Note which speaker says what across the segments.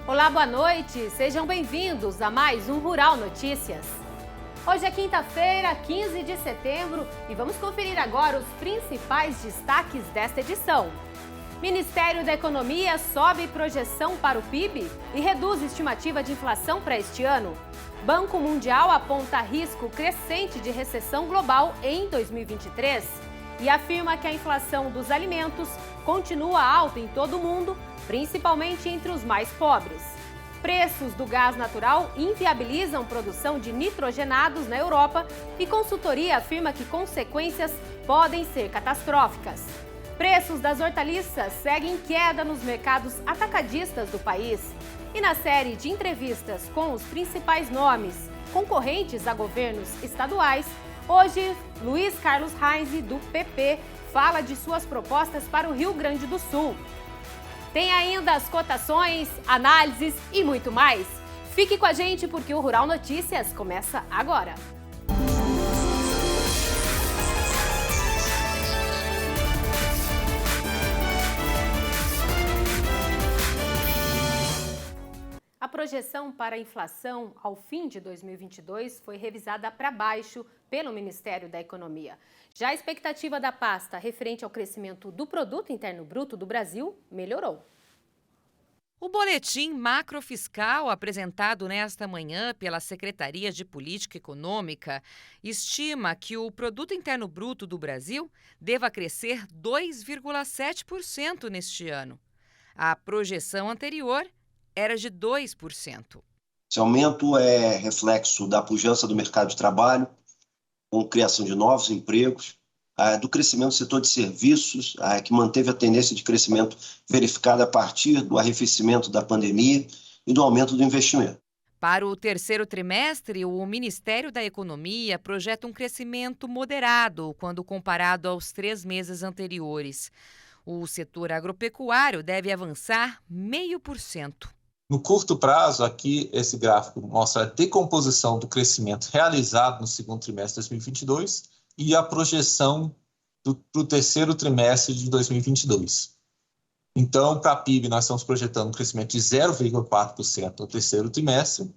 Speaker 1: Olá, boa noite. Sejam bem-vindos a mais um Rural Notícias. Hoje é quinta-feira, 15 de setembro, e vamos conferir agora os principais destaques desta edição. Ministério da Economia sobe projeção para o PIB e reduz estimativa de inflação para este ano. Banco Mundial aponta risco crescente de recessão global em 2023 e afirma que a inflação dos alimentos continua alta em todo o mundo, principalmente entre os mais pobres. Preços do gás natural inviabilizam produção de nitrogenados na Europa e consultoria afirma que consequências podem ser catastróficas. Preços das hortaliças seguem em queda nos mercados atacadistas do país. E na série de entrevistas com os principais nomes concorrentes a governos estaduais, hoje Luiz Carlos Reis, do PP, fala de suas propostas para o Rio Grande do Sul. Tem ainda as cotações, análises e muito mais. Fique com a gente porque o Rural Notícias começa agora. A projeção para a inflação ao fim de 2022 foi revisada para baixo pelo Ministério da Economia. Já a expectativa da pasta referente ao crescimento do Produto Interno Bruto do Brasil melhorou.
Speaker 2: O boletim macrofiscal apresentado nesta manhã pela Secretaria de Política Econômica estima que o Produto Interno Bruto do Brasil deva crescer 2,7% neste ano. A projeção anterior era de 2%.
Speaker 3: Esse aumento é reflexo da pujança do mercado de trabalho, com criação de novos empregos, do crescimento do setor de serviços, que manteve a tendência de crescimento verificada a partir do arrefecimento da pandemia e do aumento do investimento.
Speaker 2: Para o terceiro trimestre, o Ministério da Economia projeta um crescimento moderado quando comparado aos 3 meses anteriores. O setor agropecuário deve avançar 0,5%.
Speaker 4: No curto prazo, aqui esse gráfico mostra a decomposição do crescimento realizado no segundo trimestre de 2022 e a projeção para o terceiro trimestre de 2022. Então, para a PIB, nós estamos projetando um crescimento de 0,4% no terceiro trimestre.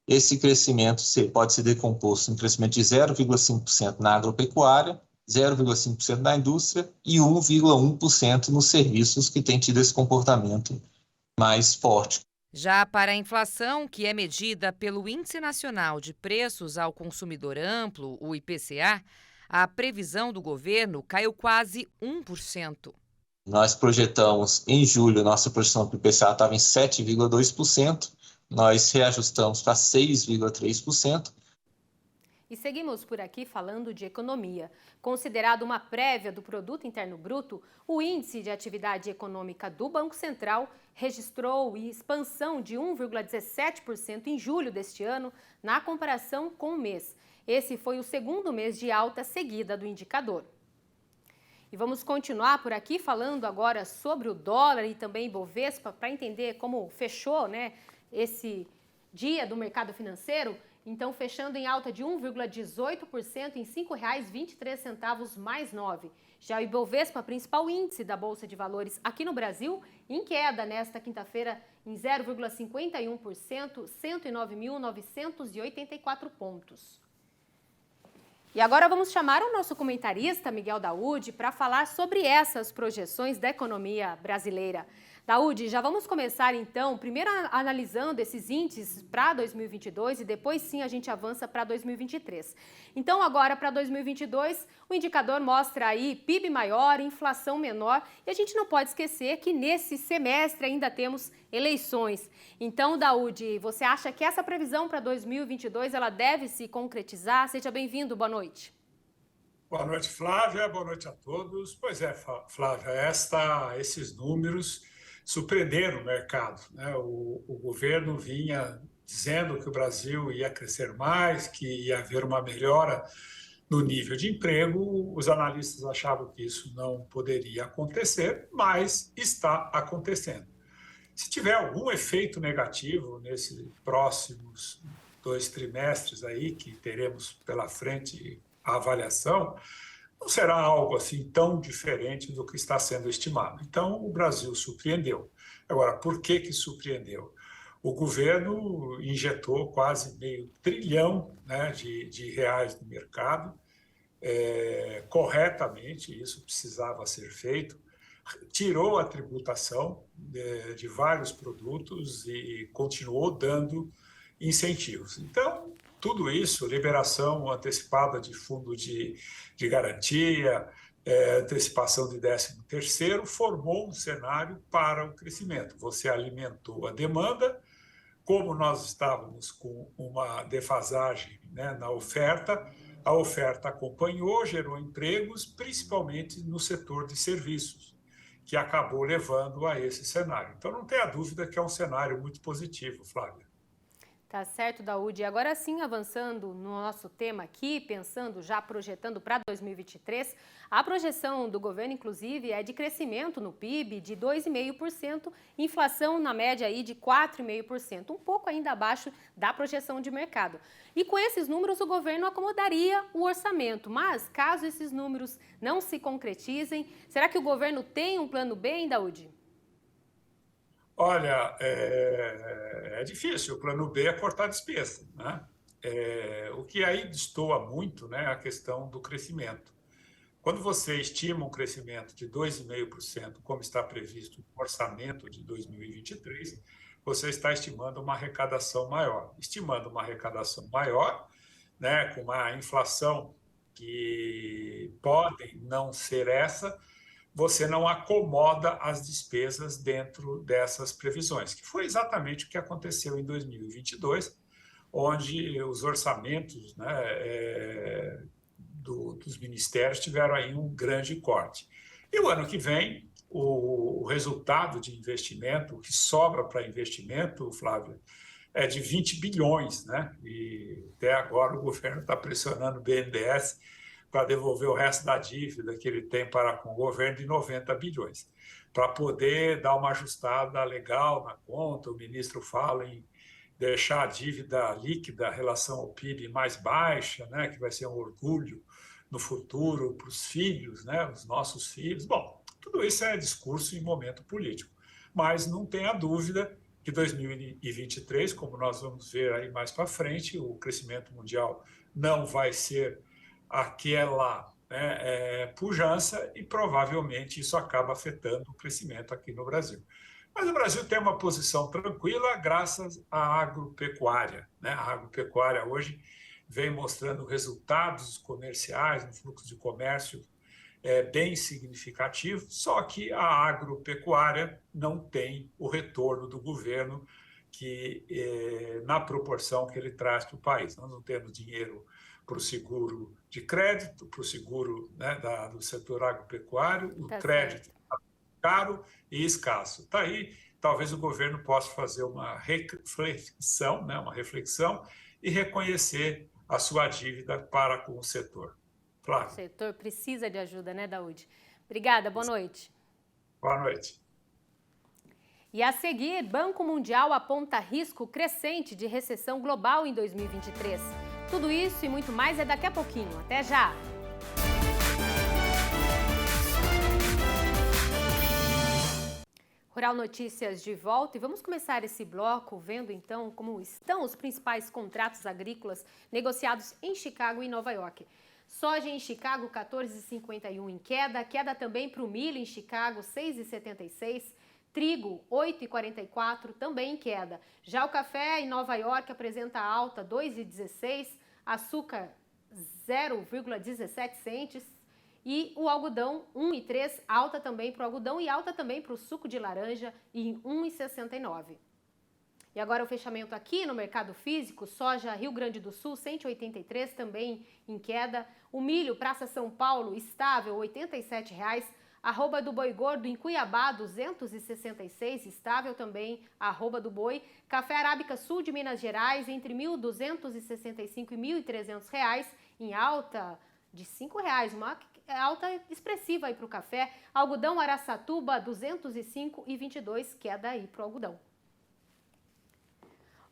Speaker 4: Esse crescimento pode ser decomposto em crescimento de 0,5% na agropecuária, 0,5% na indústria e 1,1% nos serviços que têm tido esse comportamento mais forte.
Speaker 2: Já para a inflação, que é medida pelo Índice Nacional de Preços ao Consumidor Amplo, o IPCA, a previsão do governo caiu quase 1%.
Speaker 4: Nós projetamos, em julho, nossa projeção para o IPCA estava em 7,2%, nós reajustamos para 6,3%.
Speaker 1: E seguimos por aqui falando de economia. Considerado uma prévia do Produto Interno Bruto, o Índice de Atividade Econômica do Banco Central registrou expansão de 1,17% em julho deste ano, na comparação com o mês. Esse foi o segundo mês de alta seguida do indicador. E vamos continuar por aqui falando agora sobre o dólar e também Ibovespa, para entender como fechou, esse dia do mercado financeiro. Então, fechando em alta de 1,18% em R$ 5,23 mais 9. Já o Ibovespa, principal índice da Bolsa de Valores aqui no Brasil, em queda nesta quinta-feira em 0,51%, 109.984 pontos. E agora vamos chamar o nosso comentarista, Miguel Daúde, para falar sobre essas projeções da economia brasileira. Daúde, já vamos começar então, primeiro analisando esses índices para 2022 e depois sim a gente avança para 2023. Então agora para 2022 o indicador mostra aí PIB maior, inflação menor e a gente não pode esquecer que nesse semestre ainda temos eleições. Então, Daúde, você acha que essa previsão para 2022 ela deve se concretizar? Seja bem-vindo, boa noite.
Speaker 5: Boa noite, Flávia, boa noite a todos. Pois é, Flávia, esses números surpreenderam o mercado, né? O governo vinha dizendo que o Brasil ia crescer mais, que ia haver uma melhora no nível de emprego. Os analistas achavam que isso não poderia acontecer, mas está acontecendo. Se tiver algum efeito negativo nesses próximos 2 trimestres aí, que teremos pela frente a avaliação, não será algo assim tão diferente do que está sendo estimado. Então, o Brasil surpreendeu. Agora, por que surpreendeu? o governo injetou quase R$500 bilhão, né, de reais no mercado, corretamente, isso precisava ser feito, tirou a tributação de vários produtos e continuou dando incentivos. Então, tudo isso, liberação antecipada de fundo de garantia, antecipação de 13º, formou um cenário para o crescimento. Você alimentou a demanda, como nós estávamos com uma defasagem, né, na oferta, a oferta acompanhou, gerou empregos, principalmente no setor de serviços, que acabou levando a esse cenário. Então, não tenha dúvida que é um cenário muito positivo, Flávia.
Speaker 1: Tá certo, Daúde. E agora sim, avançando no nosso tema aqui, pensando, já projetando para 2023, a projeção do governo, inclusive, é de crescimento no PIB de 2,5%, inflação na média aí de 4,5%, um pouco ainda abaixo da projeção de mercado. E com esses números, o governo acomodaria o orçamento, mas caso esses números não se concretizem, será que o governo tem um plano B, hein, Daúde?
Speaker 5: Olha, é difícil. O plano B é cortar despesa, né? O que aí destoa muito, né, é a questão do crescimento. Quando você estima um crescimento de 2,5%, como está previsto no orçamento de 2023, você está estimando uma arrecadação maior. Estimando uma arrecadação maior, né, com uma inflação que pode não ser essa, você não acomoda as despesas dentro dessas previsões, que foi exatamente o que aconteceu em 2022, onde os orçamentos, né, dos ministérios tiveram aí um grande corte. E o ano que vem, o resultado de investimento, o que sobra para investimento, Flávio, é de 20 bilhões, né? E até agora o governo está pressionando o BNDES para devolver o resto da dívida que ele tem para com o governo de 90 bilhões, para poder dar uma ajustada legal na conta. O ministro fala em deixar a dívida líquida em relação ao PIB mais baixa, né, que vai ser um orgulho no futuro para os filhos, né, os nossos filhos. Bom, tudo isso é discurso em momento político, mas não tenha dúvida que 2023, como nós vamos ver aí mais para frente, o crescimento mundial não vai ser aquela, né, pujança, e provavelmente isso acaba afetando o crescimento aqui no Brasil. Mas o Brasil tem uma posição tranquila graças à agropecuária, né? A agropecuária hoje vem mostrando resultados comerciais, no fluxo de comércio bem significativo, só que a agropecuária não tem o retorno do governo que na proporção que ele traz para o país. Nós não temos dinheiro para o seguro de crédito, para o seguro, né, do setor agropecuário, o crédito está caro e escasso. Está aí, talvez o governo possa fazer uma reflexão, né, e reconhecer a sua dívida para com o setor. Claro.
Speaker 1: O setor precisa de ajuda, né, Daúde? Obrigada, boa noite.
Speaker 5: Boa noite.
Speaker 1: E a seguir, Banco Mundial aponta risco crescente de recessão global em 2023. Tudo isso e muito mais é daqui a pouquinho. Até já! Rural Notícias de volta, e vamos começar esse bloco vendo então como estão os principais contratos agrícolas negociados em Chicago e Nova York. Soja em Chicago, 14,51 em queda também para o milho em Chicago, 6,76. Trigo, 8,44, também em queda. Já o café em Nova York apresenta alta, 2,16. Açúcar, 0,17 centes. E o algodão, 1,3, alta também para o algodão e alta também para o suco de laranja, em 1,69. E agora o fechamento aqui no mercado físico, soja Rio Grande do Sul, 183, também em queda. O milho, Praça São Paulo, estável, R$ 87,00. Arroba do boi gordo em Cuiabá, 266, estável também, arroba do boi. Café Arábica Sul de Minas Gerais, entre R$ 1.265 e R$ 1.300, em alta de R$ 5,00, uma alta expressiva aí para o café. Algodão Araçatuba, 205,22, queda aí para o algodão.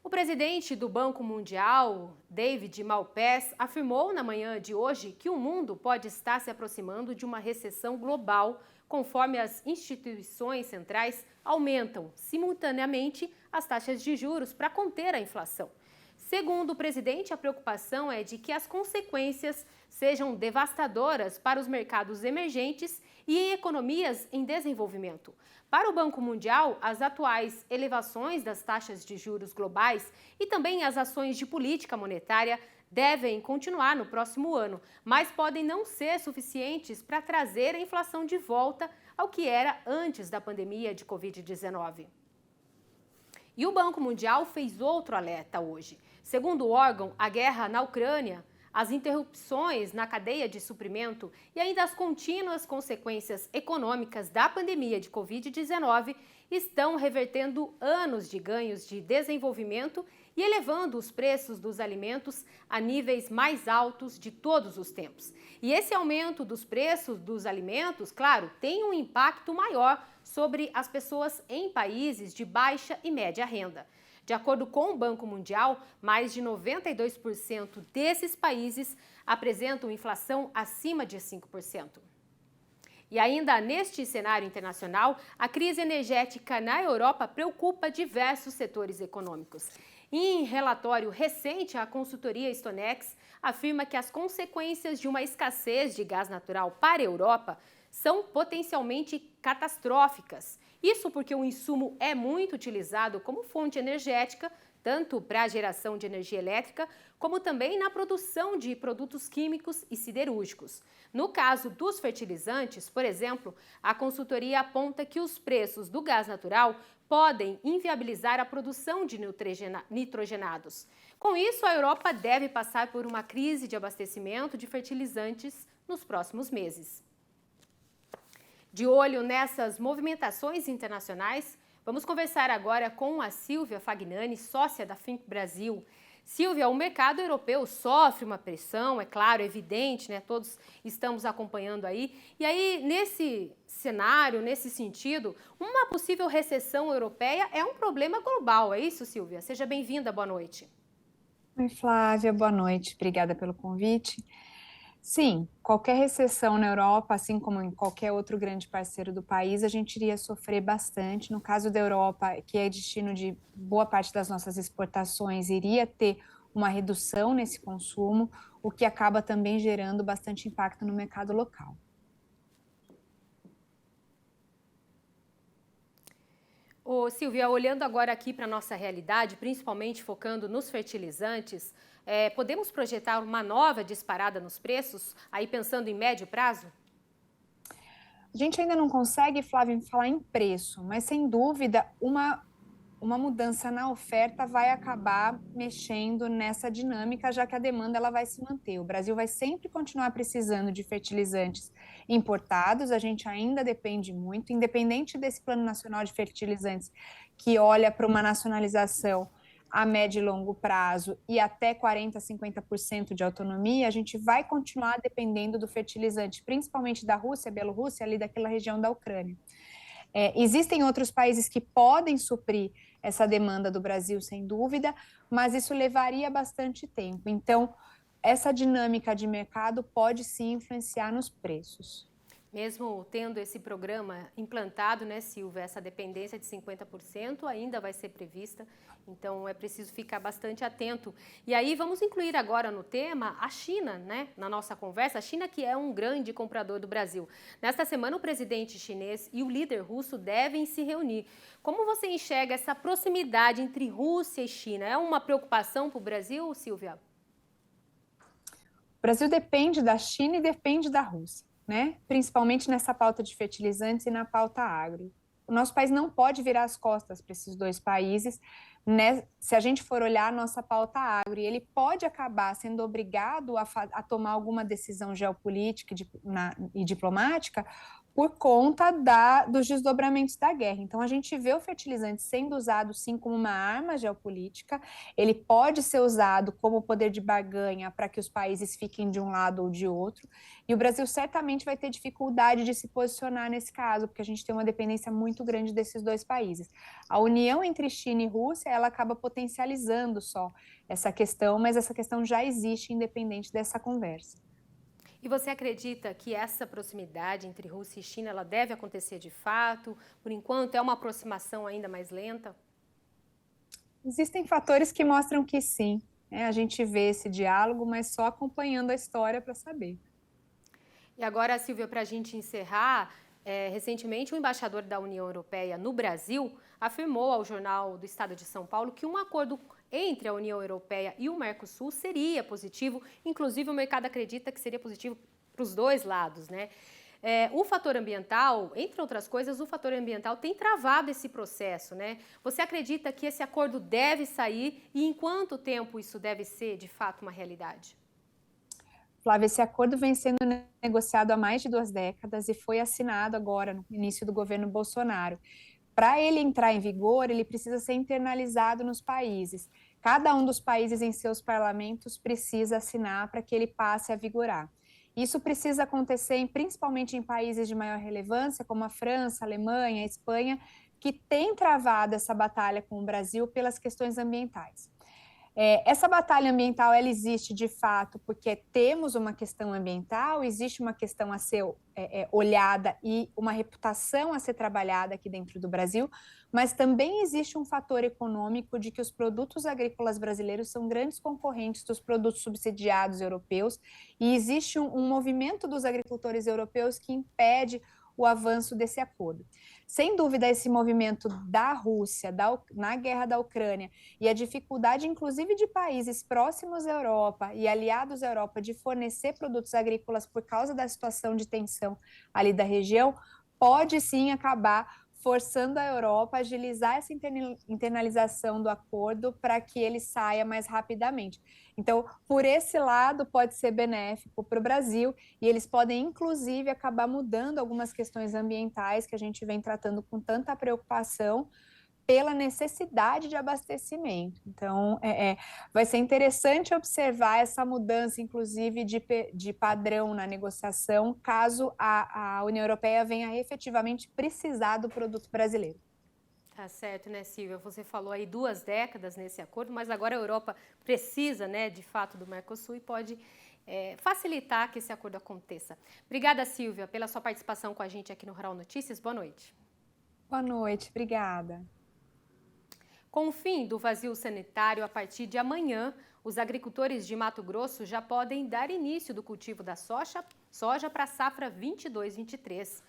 Speaker 1: O presidente do Banco Mundial, David Malpass, afirmou na manhã de hoje que o mundo pode estar se aproximando de uma recessão global, conforme as instituições centrais aumentam simultaneamente as taxas de juros para conter a inflação. Segundo o presidente, a preocupação é de que as consequências sejam devastadoras para os mercados emergentes e economias em desenvolvimento. Para o Banco Mundial, as atuais elevações das taxas de juros globais e também as ações de política monetária devem continuar no próximo ano, mas podem não ser suficientes para trazer a inflação de volta ao que era antes da pandemia de Covid-19. E o Banco Mundial fez outro alerta hoje. Segundo o órgão, a guerra na Ucrânia, as interrupções na cadeia de suprimento e ainda as contínuas consequências econômicas da pandemia de Covid-19 estão revertendo anos de ganhos de desenvolvimento e elevando os preços dos alimentos a níveis mais altos de todos os tempos. E esse aumento dos preços dos alimentos, claro, tem um impacto maior sobre as pessoas em países de baixa e média renda. De acordo com o Banco Mundial, mais de 92% desses países apresentam inflação acima de 5%. E ainda neste cenário internacional, a crise energética na Europa preocupa diversos setores econômicos. Em relatório recente, a consultoria Stonex afirma que as consequências de uma escassez de gás natural para a Europa são potencialmente catastróficas. Isso porque o insumo é muito utilizado como fonte energética, tanto para a geração de energia elétrica, como também na produção de produtos químicos e siderúrgicos. No caso dos fertilizantes, por exemplo, a consultoria aponta que os preços do gás natural podem inviabilizar a produção de nitrogenados. Com isso, a Europa deve passar por uma crise de abastecimento de fertilizantes nos próximos meses. De olho nessas movimentações internacionais, vamos conversar agora com a Silvia Fagnani, sócia da Think Brasil. Silvia, o mercado europeu sofre uma pressão, é claro, é evidente, né? Todos estamos acompanhando aí. E aí, nesse cenário, nesse sentido, uma possível recessão europeia é um problema global, é isso, Silvia? Seja bem-vinda, boa noite.
Speaker 6: Oi, Flávia, boa noite, obrigada pelo convite. Sim, qualquer recessão na Europa, assim como em qualquer outro grande parceiro do país, a gente iria sofrer bastante. No caso da Europa, que é destino de boa parte das nossas exportações, iria ter uma redução nesse consumo, o que acaba também gerando bastante impacto no mercado local.
Speaker 1: Ô, Silvia, olhando agora aqui para a nossa realidade, principalmente focando nos fertilizantes, podemos projetar uma nova disparada nos preços, aí pensando em médio prazo?
Speaker 6: A gente ainda não consegue, Flávia, falar em preço, mas sem dúvida uma mudança na oferta vai acabar mexendo nessa dinâmica, já que a demanda ela vai se manter. O Brasil vai sempre continuar precisando de fertilizantes importados, a gente ainda depende muito, independente desse Plano Nacional de Fertilizantes, que olha para uma nacionalização a médio e longo prazo e até 40%, 50% de autonomia, a gente vai continuar dependendo do fertilizante, principalmente da Rússia, Bielorrússia, ali daquela região da Ucrânia. Existem outros países que podem suprir essa demanda do Brasil, sem dúvida, mas isso levaria bastante tempo. Então, essa dinâmica de mercado pode sim influenciar nos preços.
Speaker 1: Mesmo tendo esse programa implantado, né, Silvia, essa dependência de 50% ainda vai ser prevista, então é preciso ficar bastante atento. E aí vamos incluir agora no tema a China, né, na nossa conversa, a China que é um grande comprador do Brasil. Nesta semana o presidente chinês e o líder russo devem se reunir. Como você enxerga essa proximidade entre Rússia e China? É uma preocupação para o Brasil, Silvia?
Speaker 6: O Brasil depende da China e depende da Rússia, né? Principalmente nessa pauta de fertilizantes e na pauta agro. O nosso país não pode virar as costas para esses dois países, né? Se a gente for olhar a nossa pauta agro, e ele pode acabar sendo obrigado a tomar alguma decisão geopolítica e diplomática por conta dos desdobramentos da guerra. Então, a gente vê o fertilizante sendo usado, sim, como uma arma geopolítica, ele pode ser usado como poder de barganha para que os países fiquem de um lado ou de outro, e o Brasil certamente vai ter dificuldade de se posicionar nesse caso, porque a gente tem uma dependência muito grande desses dois países. A união entre China e Rússia, ela acaba potencializando só essa questão, mas essa questão já existe independente dessa conversa.
Speaker 1: E você acredita que essa proximidade entre Rússia e China ela deve acontecer de fato? Por enquanto, é uma aproximação ainda mais lenta?
Speaker 6: Existem fatores que mostram que sim. A gente vê esse diálogo, mas só acompanhando a história para saber.
Speaker 1: E agora, Silvia, para a gente encerrar, recentemente o embaixador da União Europeia no Brasil afirmou ao jornal do Estado de São Paulo que um acordo entre a União Europeia e o Mercosul seria positivo, inclusive o mercado acredita que seria positivo para os dois lados, né? O fator ambiental, entre outras coisas, o fator ambiental tem travado esse processo, né? Você acredita que esse acordo deve sair e em quanto tempo isso deve ser, de fato, uma realidade?
Speaker 6: Flávia, esse acordo vem sendo negociado há mais de 2 décadas e foi assinado agora, no início do governo Bolsonaro. Para ele entrar em vigor, ele precisa ser internalizado nos países. Cada um dos países em seus parlamentos precisa assinar para que ele passe a vigorar. Isso precisa acontecer principalmente em países de maior relevância, como a França, a Alemanha, a Espanha, que têm travado essa batalha com o Brasil pelas questões ambientais. Essa batalha ambiental, ela existe de fato porque temos uma questão ambiental, existe uma questão a ser olhada e uma reputação a ser trabalhada aqui dentro do Brasil, mas também existe um fator econômico de que os produtos agrícolas brasileiros são grandes concorrentes dos produtos subsidiados europeus e existe um movimento dos agricultores europeus que impede o avanço desse acordo. Sem dúvida, esse movimento da Rússia, na guerra da Ucrânia, e a dificuldade, inclusive, de países próximos à Europa e aliados à Europa de fornecer produtos agrícolas por causa da situação de tensão ali da região, pode sim acabar forçando a Europa a agilizar essa internalização do acordo para que ele saia mais rapidamente. Então, por esse lado, pode ser benéfico para o Brasil e eles podem, inclusive, acabar mudando algumas questões ambientais que a gente vem tratando com tanta preocupação pela necessidade de abastecimento. Então, vai ser interessante observar essa mudança, inclusive, de padrão na negociação, caso a União Europeia venha efetivamente precisar do produto brasileiro.
Speaker 1: Tá certo, né, Silvia? Você falou aí 2 décadas nesse acordo, mas agora a Europa precisa, né, de fato, do Mercosul e pode facilitar que esse acordo aconteça. Obrigada, Silvia, pela sua participação com a gente aqui no Rural Notícias. Boa noite.
Speaker 6: Boa noite, obrigada.
Speaker 1: Com o fim do vazio sanitário, a partir de amanhã, os agricultores de Mato Grosso já podem dar início do cultivo da soja para a safra 22-23.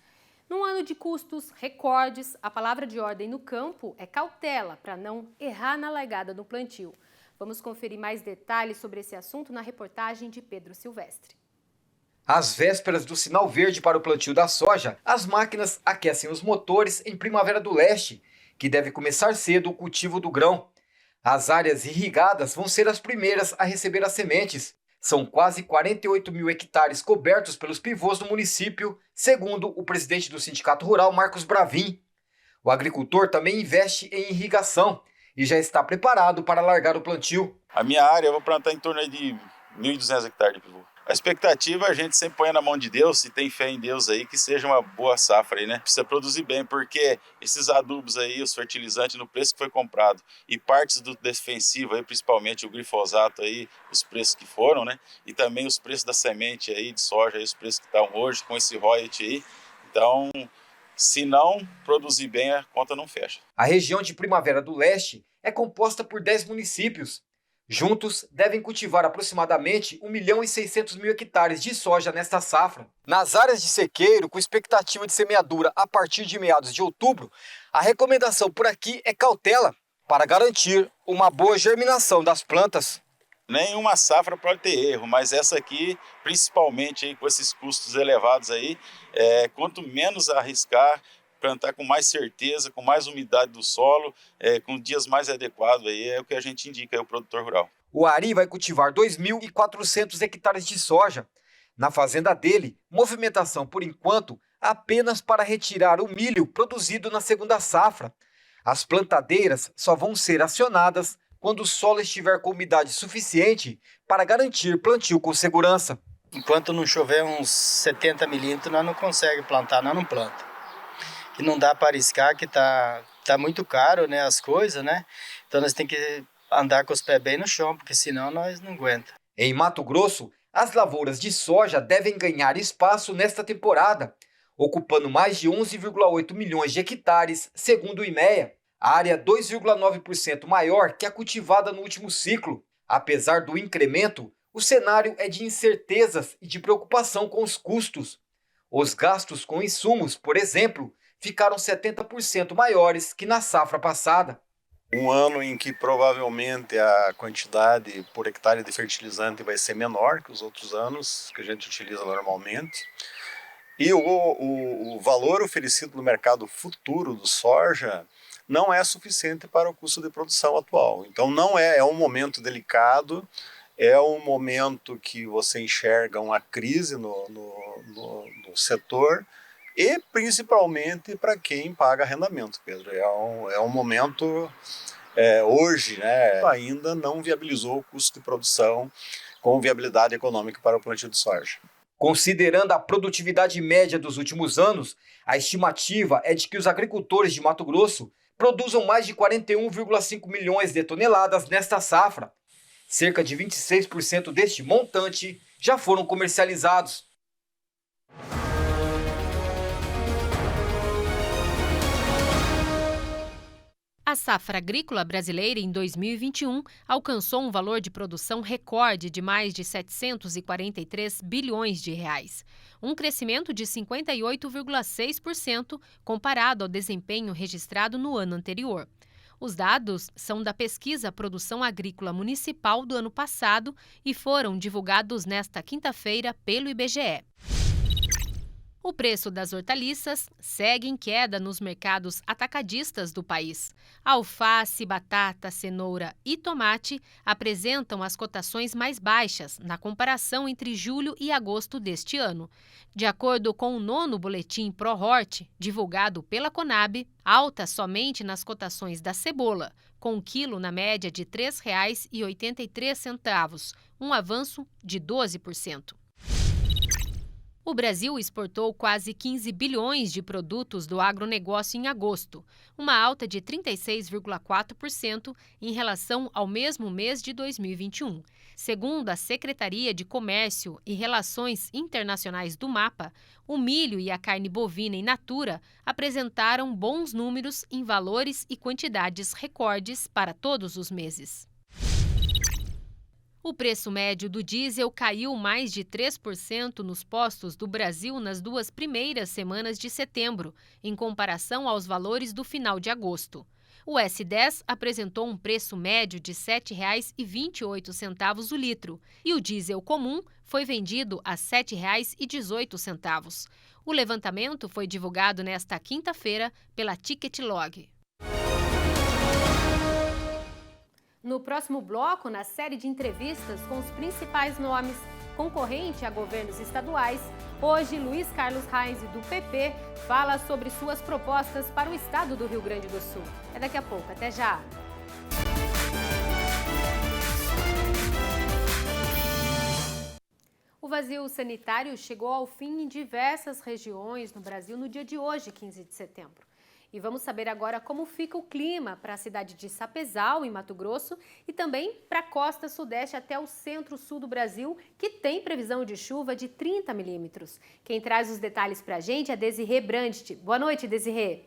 Speaker 1: Num ano de custos recordes, a palavra de ordem no campo é cautela para não errar na largada do plantio. Vamos conferir mais detalhes sobre esse assunto na reportagem de Pedro Silvestre.
Speaker 7: Às vésperas do sinal verde para o plantio da soja, as máquinas aquecem os motores em Primavera do Leste, que deve começar cedo o cultivo do grão. As áreas irrigadas vão ser as primeiras a receber as sementes. São quase 48 mil hectares cobertos pelos pivôs do município, segundo o presidente do Sindicato Rural, Marcos Bravin. O agricultor também investe em irrigação e já está preparado para largar o plantio.
Speaker 8: A minha área eu vou plantar em torno de 1.200 hectares de pivô. A expectativa a gente sempre põe na mão de Deus e tem fé em Deus aí que seja uma boa safra aí, né? Precisa produzir bem, porque esses adubos aí, os fertilizantes no preço que foi comprado e partes do defensivo aí, principalmente o glifosato aí, os preços que foram, né? E também os preços da semente aí de soja, aí, os preços que estão hoje com esse royalty aí. Então, se não produzir bem, a conta não fecha.
Speaker 7: A região de Primavera do Leste é composta por 10 municípios. Juntos, devem cultivar aproximadamente 1.600.000 hectares de soja nesta safra. Nas áreas de sequeiro, com expectativa de semeadura a partir de meados de outubro, a recomendação por aqui é cautela para garantir uma boa germinação das plantas.
Speaker 8: Nenhuma safra pode ter erro, mas essa aqui, principalmente aí, com esses custos elevados aí, quanto menos arriscar, plantar com mais certeza, com mais umidade do solo, com dias mais adequados, aí é o que a gente indica aí, o produtor rural.
Speaker 7: O Ari vai cultivar 2.400 hectares de soja. Na fazenda dele, movimentação por enquanto apenas para retirar o milho produzido na segunda safra. As plantadeiras só vão ser acionadas quando o solo estiver com umidade suficiente para garantir plantio com segurança.
Speaker 9: Enquanto não chover uns 70 milímetros, nós não conseguimos plantar, nós não planta. Que não dá para arriscar, que tá muito caro, né, as coisas, né? Então nós temos que andar com os pés bem no chão, porque senão nós não aguenta.
Speaker 7: Em Mato Grosso, as lavouras de soja devem ganhar espaço nesta temporada, ocupando mais de 11,8 milhões de hectares, segundo o IMEA. A área é 2,9% maior que a cultivada no último ciclo. Apesar do incremento, o cenário é de incertezas e de preocupação com os custos. Os gastos com insumos, por exemplo, ficaram 70% maiores que na safra passada.
Speaker 10: Um ano em que provavelmente a quantidade por hectare de fertilizante vai ser menor que os outros anos que a gente utiliza normalmente. E o valor oferecido no mercado futuro do soja não é suficiente para o custo de produção atual. Então não é um momento delicado, é um momento que você enxerga uma crise no setor e principalmente para quem paga arrendamento, Pedro. É um momento, hoje, né, ainda não viabilizou o custo de produção com viabilidade econômica para o plantio de soja.
Speaker 7: Considerando a produtividade média dos últimos anos, a estimativa é de que os agricultores de Mato Grosso produzam mais de 41,5 milhões de toneladas nesta safra. Cerca de 26% deste montante já foram comercializados.
Speaker 1: A safra agrícola brasileira em 2021 alcançou um valor de produção recorde de mais de 743 bilhões de reais, um crescimento de 58,6% comparado ao desempenho registrado no ano anterior. Os dados são da pesquisa Produção Agrícola Municipal do ano passado e foram divulgados nesta quinta-feira pelo IBGE. O preço das hortaliças segue em queda nos mercados atacadistas do país. Alface, batata, cenoura e tomate apresentam as cotações mais baixas na comparação entre julho e agosto deste ano. De acordo com o 9º Boletim ProHort, divulgado pela Conab, alta somente nas cotações da cebola, com o quilo na média de R$ 3,83, um avanço de 12%. O Brasil exportou quase 15 bilhões de produtos do agronegócio em agosto, uma alta de 36,4% em relação ao mesmo mês de 2021. Segundo a Secretaria de Comércio e Relações Internacionais do MAPA, o milho e a carne bovina in natura apresentaram bons números em valores e quantidades recordes para todos os meses. O preço médio do diesel caiu mais de 3% nos postos do Brasil nas 2 primeiras semanas de setembro, em comparação aos valores do final de agosto. O S10 apresentou um preço médio de R$ 7,28 o litro e o diesel comum foi vendido a R$ 7,18. O levantamento foi divulgado nesta quinta-feira pela Ticketlog. No próximo bloco, na série de entrevistas com os principais nomes concorrentes a governos estaduais, hoje Luiz Carlos Reis, do PP, fala sobre suas propostas para o estado do Rio Grande do Sul. É daqui a pouco, até já! O vazio sanitário chegou ao fim em diversas regiões no Brasil no dia de hoje, 15 de setembro. E vamos saber agora como fica o clima para a cidade de Sapezal, em Mato Grosso, e também para a costa sudeste até o centro-sul do Brasil, que tem previsão de chuva de 30 milímetros. Quem traz os detalhes para a gente é Desirê Brandt. Boa noite, Desirê.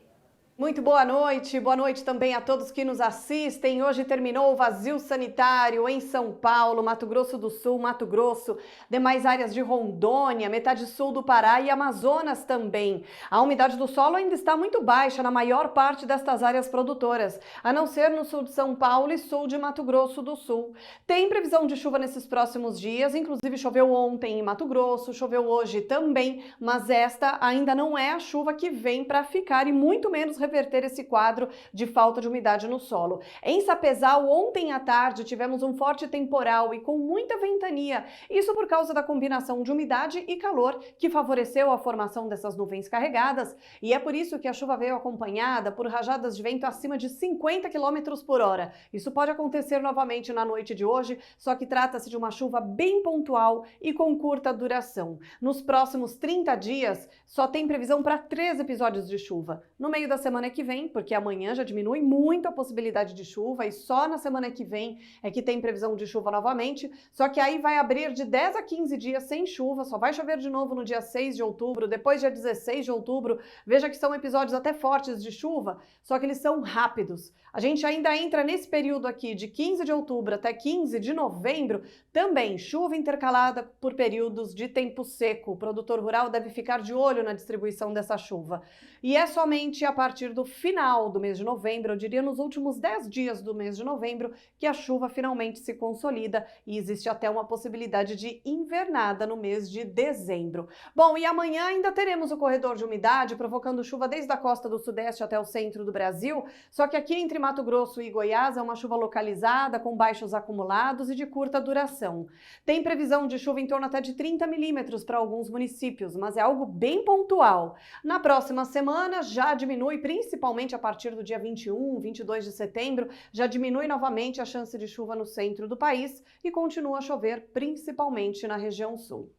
Speaker 11: Muito boa noite também a todos que nos assistem. Hoje terminou o vazio sanitário em São Paulo, Mato Grosso do Sul, Mato Grosso, demais áreas de Rondônia, metade sul do Pará e Amazonas também. A umidade do solo ainda está muito baixa na maior parte destas áreas produtoras, a não ser no sul de São Paulo e sul de Mato Grosso do Sul. Tem previsão de chuva nesses próximos dias, inclusive choveu ontem em Mato Grosso, choveu hoje também, mas esta ainda não é a chuva que vem para ficar e muito menos reverter esse quadro de falta de umidade no solo. Em Sapezal, ontem à tarde, tivemos um forte temporal e com muita ventania, isso por causa da combinação de umidade e calor que favoreceu a formação dessas nuvens carregadas, e é por isso que a chuva veio acompanhada por rajadas de vento acima de 50 km por hora. Isso pode acontecer novamente na noite de hoje, só que trata-se de uma chuva bem pontual e com curta duração. Nos próximos 30 dias, só tem previsão para 3 episódios de chuva. No meio da semana semana que vem, porque amanhã já diminui muito a possibilidade de chuva e só na semana que vem é que tem previsão de chuva novamente, só que aí vai abrir de 10 a 15 dias sem chuva, só vai chover de novo no dia 6 de outubro, depois dia 16 de outubro, veja que são episódios até fortes de chuva, só que eles são rápidos. A gente ainda entra nesse período aqui de 15 de outubro até 15 de novembro, também chuva intercalada por períodos de tempo seco. O produtor rural deve ficar de olho na distribuição dessa chuva. E é somente a partir do final do mês de novembro, eu diria nos últimos 10 dias do mês de novembro, que a chuva finalmente se consolida e existe até uma possibilidade de invernada no mês de dezembro. Bom, e amanhã ainda teremos o corredor de umidade provocando chuva desde a costa do sudeste até o centro do Brasil, só que aqui entre Mato Grosso e Goiás é uma chuva localizada, com baixos acumulados e de curta duração. Tem previsão de chuva em torno até de 30 milímetros para alguns municípios, mas é algo bem pontual. Na próxima semana já diminui, principalmente a partir do dia 21, 22 de setembro, já diminui novamente a chance de chuva no centro do país e continua a chover principalmente na região sul.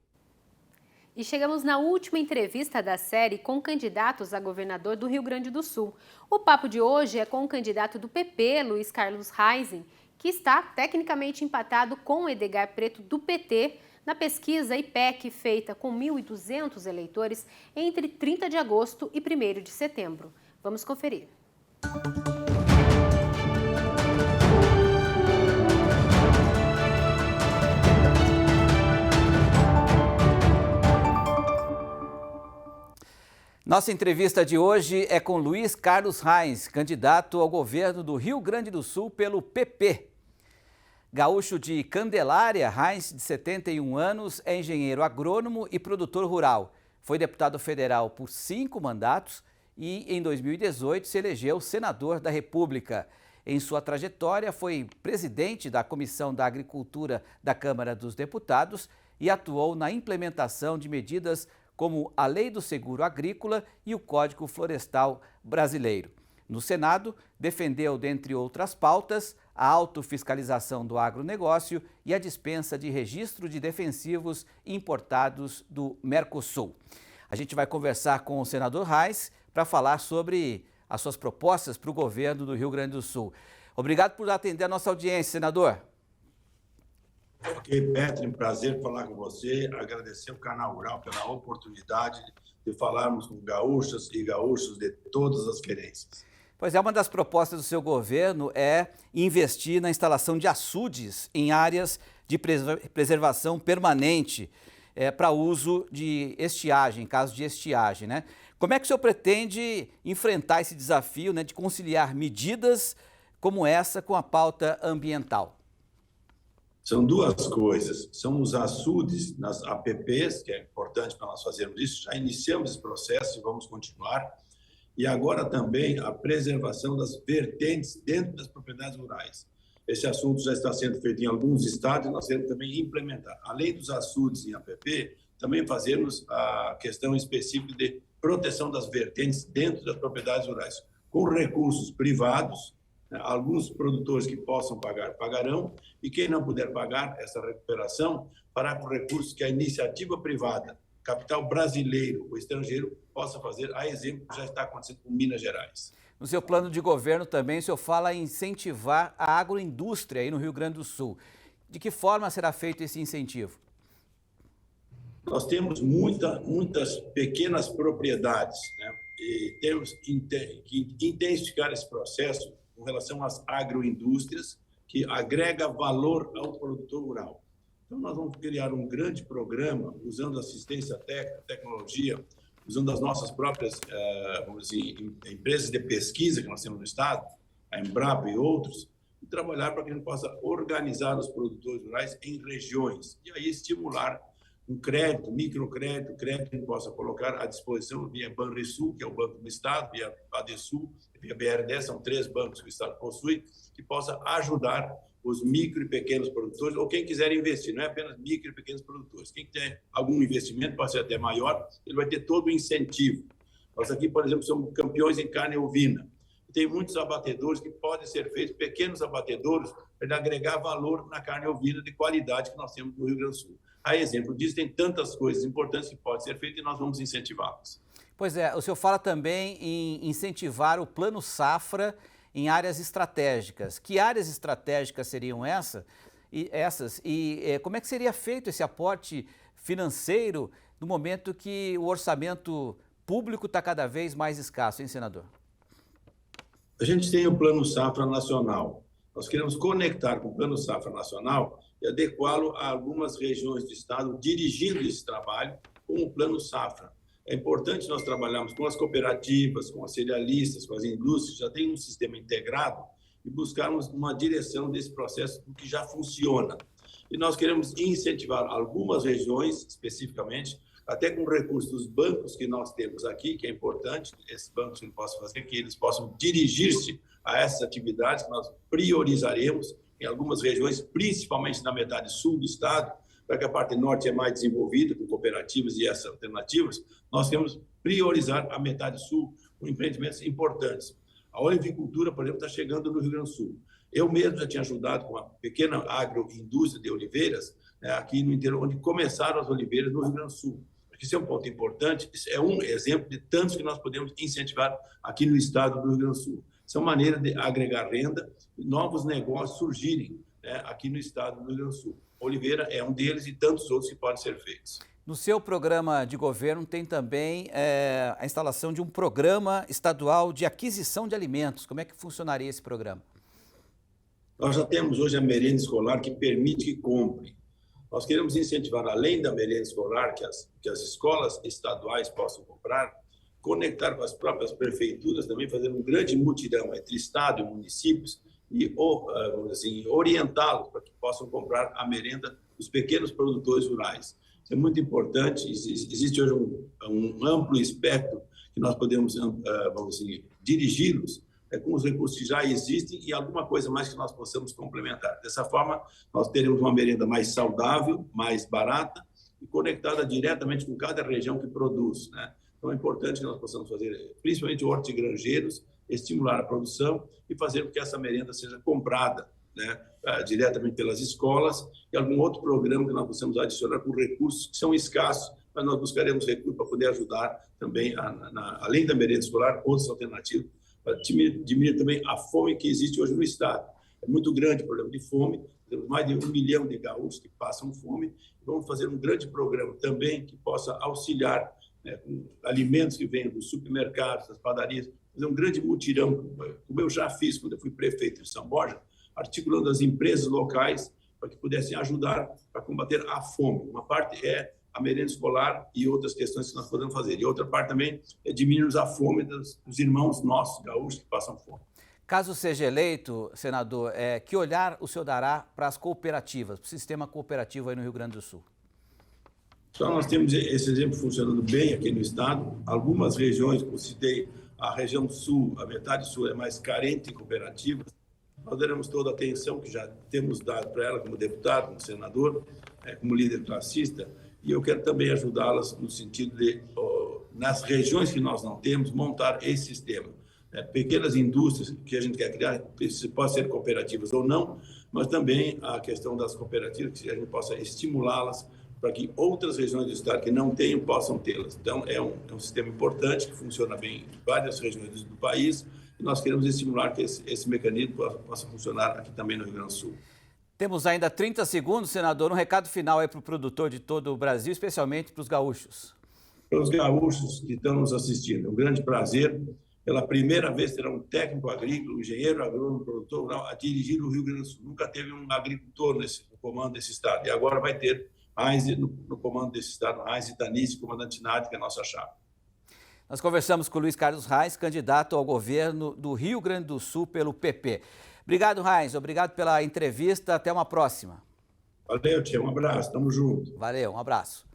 Speaker 1: E chegamos na última entrevista da série com candidatos a governador do Rio Grande do Sul. O papo de hoje é com o candidato do PP, Luiz Carlos Reis, que está tecnicamente empatado com o Edgar Preto do PT na pesquisa IPEC feita com 1.200 eleitores entre 30 de agosto e 1º de setembro. Vamos conferir.
Speaker 12: Nossa entrevista de hoje é com Luiz Carlos Reis, candidato ao governo do Rio Grande do Sul pelo PP. Gaúcho de Candelária, Reis, de 71 anos, é engenheiro agrônomo e produtor rural. Foi deputado federal por 5 mandatos e, em 2018, se elegeu senador da República. Em sua trajetória, foi presidente da Comissão da Agricultura da Câmara dos Deputados e atuou na implementação de medidas como a Lei do Seguro Agrícola e o Código Florestal Brasileiro. No Senado, defendeu, dentre outras pautas, a autofiscalização do agronegócio e a dispensa de registro de defensivos importados do Mercosul. A gente vai conversar com o senador Reis para falar sobre as suas propostas para o governo do Rio Grande do Sul. Obrigado por atender a nossa audiência, senador.
Speaker 13: Ok, Petri, um prazer falar com você, agradecer ao Canal Rural pela oportunidade de falarmos com gaúchas e gaúchos de todas as querências.
Speaker 12: Pois é, uma das propostas do seu governo é investir na instalação de açudes em áreas de preservação permanente para uso de estiagem, em caso de estiagem, né? Como é que o senhor pretende enfrentar esse desafio, né, de conciliar medidas como essa com a pauta ambiental?
Speaker 13: São duas coisas, são os açudes nas APPs, que é importante para nós fazermos isso, já iniciamos esse processo e vamos continuar, e agora também a preservação das vertentes dentro das propriedades rurais. Esse assunto já está sendo feito em alguns estados e nós temos também implementar. Além dos açudes em APP, também fazermos a questão específica de proteção das vertentes dentro das propriedades rurais, com recursos privados. Alguns produtores que possam pagar, pagarão, e quem não puder pagar essa recuperação, fará com recursos que a iniciativa privada, capital brasileiro ou estrangeiro, possa fazer, a exemplo que já está acontecendo com Minas Gerais.
Speaker 12: No seu plano de governo também, o senhor fala em incentivar a agroindústria aí no Rio Grande do Sul. De que forma será feito esse incentivo?
Speaker 13: Nós temos muitas pequenas propriedades, né? E temos que intensificar esse processo com relação às agroindústrias, que agrega valor ao produtor rural. Então, nós vamos criar um grande programa, usando assistência técnica, tecnologia, usando as nossas próprias vamos dizer, empresas de pesquisa que nós temos no Estado, a Embrapa e outros, e trabalhar para que a gente possa organizar os produtores rurais em regiões, e aí estimular um crédito, microcrédito, crédito que a gente possa colocar à disposição via Banrisul, que é o Banco do Estado, via Badesul, via BRD, são 3 bancos que o Estado possui, que possa ajudar os micro e pequenos produtores, ou quem quiser investir, não é apenas micro e pequenos produtores. Quem tiver algum investimento, pode ser até maior, ele vai ter todo o incentivo. Nós aqui, por exemplo, somos campeões em carne ovina. Tem muitos abatedouros que podem ser feitos, pequenos abatedouros, para agregar valor na carne ovina de qualidade que nós temos no Rio Grande do Sul. A exemplo disso, tem tantas coisas importantes que podem ser feitas e nós vamos incentivá-las.
Speaker 12: Pois é, o senhor fala também em incentivar o Plano Safra em áreas estratégicas. Que áreas estratégicas seriam essas? E como é que seria feito esse aporte financeiro no momento que o orçamento público está cada vez mais escasso, hein, senador?
Speaker 13: A gente tem o Plano Safra Nacional. Nós queremos conectar com o Plano Safra Nacional e adequá-lo a algumas regiões do Estado, dirigindo esse trabalho com o Plano Safra. É importante nós trabalharmos com as cooperativas, com as cerealistas, com as indústrias, já tem um sistema integrado, e buscarmos uma direção desse processo que já funciona. E nós queremos incentivar algumas regiões, especificamente, até com recursos dos bancos que nós temos aqui, que é importante, esses bancos que possam fazer, que eles possam dirigir-se a essas atividades que nós priorizaremos em algumas regiões, principalmente na metade sul do estado, para que a parte norte é mais desenvolvida, com cooperativas e essas alternativas, nós temos priorizar a metade sul com empreendimentos importantes. A olivicultura, por exemplo, está chegando no Rio Grande do Sul. Eu mesmo já tinha ajudado com uma pequena agroindústria de oliveiras, né, aqui no interior, onde começaram as oliveiras no Rio Grande do Sul. Isso é um ponto importante, isso é um exemplo de tantos que nós podemos incentivar aqui no estado do Rio Grande do Sul. Isso é uma maneira de agregar renda e novos negócios surgirem, né, aqui no estado do Rio Grande do Sul. Oliveira é um deles e tantos outros que podem ser feitos.
Speaker 12: No seu programa de governo tem também a instalação de um programa estadual de aquisição de alimentos. Como é que funcionaria esse programa?
Speaker 13: Nós já temos hoje a merenda escolar que permite que compre. Nós queremos incentivar, além da merenda escolar, que as escolas estaduais possam comprar, conectar com as próprias prefeituras, também fazer um grande mutirão entre estado e municípios e, vamos dizer assim, orientá-los para que possam comprar a merenda dos pequenos produtores rurais. Isso é muito importante. Existe hoje um amplo espectro que nós podemos, vamos dizer, dirigi-los com os recursos que já existem e alguma coisa mais que nós possamos complementar. Dessa forma, nós teremos uma merenda mais saudável, mais barata e conectada diretamente com cada região que produz, né? Então, é importante que nós possamos fazer, principalmente hortigranjeiros, estimular a produção e fazer com que essa merenda seja comprada, né, diretamente pelas escolas e algum outro programa que nós possamos adicionar com recursos que são escassos, mas nós buscaremos recursos para poder ajudar também, além da merenda escolar, outras alternativas, para diminuir também a fome que existe hoje no estado. É muito grande o problema de fome, temos mais de 1 milhão de gaúchos que passam fome, e vamos fazer um grande programa também que possa auxiliar, né, com alimentos que venham dos supermercados, das padarias, fazer um grande mutirão, como eu já fiz quando eu fui prefeito de São Borja, articulando as empresas locais para que pudessem ajudar a combater a fome. Uma parte é a merenda escolar e outras questões que nós podemos fazer. E outra parte também é diminuir a fome dos irmãos nossos, gaúchos, que passam fome.
Speaker 12: Caso seja eleito, senador, que olhar o senhor dará para as cooperativas, para o sistema cooperativo aí no Rio Grande do Sul?
Speaker 13: Só nós temos esse exemplo funcionando bem aqui no estado. Algumas regiões, como citei, a região sul, a metade sul é mais carente em cooperativas. Nós daremos toda a atenção que já temos dado para ela como deputado, como senador, como líder classista, e eu quero também ajudá-las no sentido de, nas regiões que nós não temos, montar esse sistema. Pequenas indústrias que a gente quer criar, pode ser cooperativas ou não, mas também a questão das cooperativas, que a gente possa estimulá-las para que outras regiões do estado que não tenham possam tê-las. Então, é um sistema importante que funciona bem em várias regiões do país e nós queremos estimular que esse mecanismo possa funcionar aqui também no Rio Grande do Sul.
Speaker 12: Temos ainda 30 segundos, senador. Um recado final aí para o produtor de todo o Brasil, especialmente para os gaúchos.
Speaker 13: Para os gaúchos que estão nos assistindo, é um grande prazer. Pela primeira vez terá um técnico agrícola, um engenheiro agrônomo, produtor rural, a dirigir o Rio Grande do Sul. Nunca teve um agricultor no comando desse estado. E agora vai ter Heinz no comando desse estado, Heinz Itanice, comandante Nádia, que é a nossa chapa.
Speaker 12: Nós conversamos com o Luiz Carlos Reis, candidato ao governo do Rio Grande do Sul pelo PP. Obrigado, Reis. Obrigado pela entrevista. Até uma próxima.
Speaker 13: Valeu, tia. Um abraço. Tamo junto.
Speaker 12: Valeu, um abraço.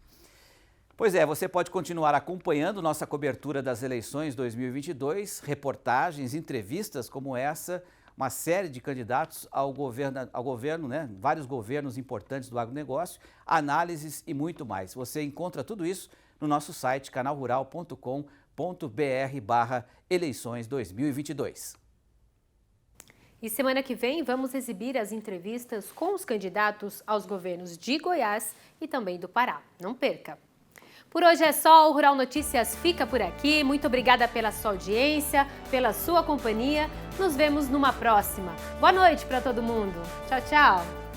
Speaker 12: Pois é, você pode continuar acompanhando nossa cobertura das eleições 2022, reportagens, entrevistas como essa, uma série de candidatos ao governo, né? Vários governos importantes do agronegócio, análises e muito mais. Você encontra tudo isso no nosso site canalrural.com.br/eleições 2022.
Speaker 1: E semana que vem vamos exibir as entrevistas com os candidatos aos governos de Goiás e também do Pará. Não perca! Por hoje é só, o Rural Notícias fica por aqui. Muito obrigada pela sua audiência, pela sua companhia. Nos vemos numa próxima. Boa noite para todo mundo. Tchau, tchau.